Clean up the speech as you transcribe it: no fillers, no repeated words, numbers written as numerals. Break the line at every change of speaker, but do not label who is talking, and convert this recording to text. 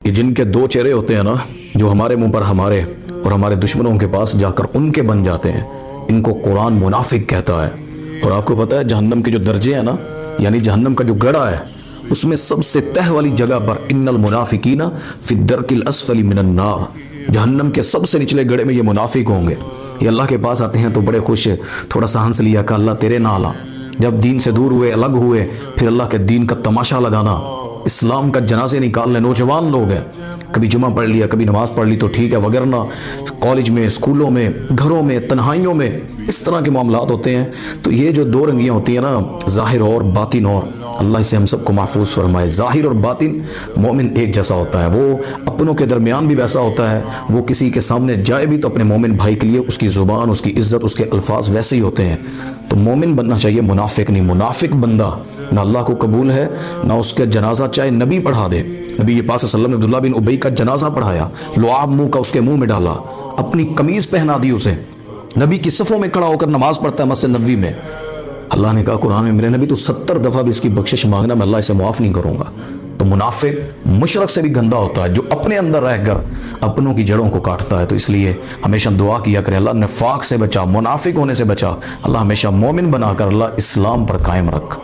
یہ جن کے دو چہرے ہوتے ہیں نا، جو ہمارے منہ پر ہمارے اور ہمارے دشمنوں کے پاس جا کر ان کے بن جاتے ہیں، ان کو قرآن منافق کہتا ہے۔ اور آپ کو پتہ ہے جہنم کے جو درجے ہیں نا، یعنی جہنم کا جو گڑھا ہے، اس میں سب سے تہ والی جگہ پر ان المنافقین فی الدرک الاسفل من النار، جہنم کے سب سے نچلے گڑھے میں یہ منافق ہوں گے۔ یہ اللہ کے پاس آتے ہیں تو بڑے خوش، تھوڑا سا ہنس لیا کہ اللہ تیرے نال آ۔ جب دین سے دور ہوئے، الگ ہوئے، پھر اللہ کے دین کا تماشا لگانا، اسلام کا جنازے نکالنے، نوجوان لوگ ہیں، کبھی جمعہ پڑھ لیا، کبھی نماز پڑھ لی تو ٹھیک ہے، وگرنہ کالج میں، اسکولوں میں، گھروں میں، تنہائیوں میں اس طرح کے معاملات ہوتے ہیں۔ تو یہ جو دو رنگیاں ہوتی ہیں نا، ظاہر اور باطن، اور اللہ اسے ہم سب کو محفوظ فرمائے۔ ظاہر اور باطن مومن ایک جیسا ہوتا ہے، وہ اپنوں کے درمیان بھی ویسا ہوتا ہے، وہ کسی کے سامنے جائے بھی تو اپنے مومن بھائی کے لیے اس کی زبان، اس کی عزت، اس کے الفاظ ویسے ہی ہوتے ہیں۔ تو مومن بننا چاہیے، منافق نہیں۔ منافق بندہ نہ اللہ کو قبول ہے، نہ اس کا جنازہ چاہے نبی پڑھا دے۔ نبی پاک صلی اللہ علیہ وسلم نے عبداللہ بن ابی کا جنازہ پڑھایا، لعاب منہ کا اس کے منہ میں ڈالا، اپنی قمیض پہنا دی اسے، نبی کی صفوں میں کھڑا ہو کر نماز پڑھتا ہے مسجد نبوی میں۔ اللہ نے کہا قرآن میں، میرے نبی تو 70 دفعہ بھی اس کی بخشش مانگنا، میں اللہ اسے معاف نہیں کروں گا۔ تو منافق مشرک سے بھی گندا ہوتا ہے، جو اپنے اندر رہ کر اپنوں کی جڑوں کو کاٹتا ہے۔ تو اس لیے ہمیشہ دعا کیا کرے، اللہ نفاق سے بچا، منافق ہونے سے بچا، اللہ ہمیشہ مومن بنا کر اللہ اسلام پر قائم رکھ۔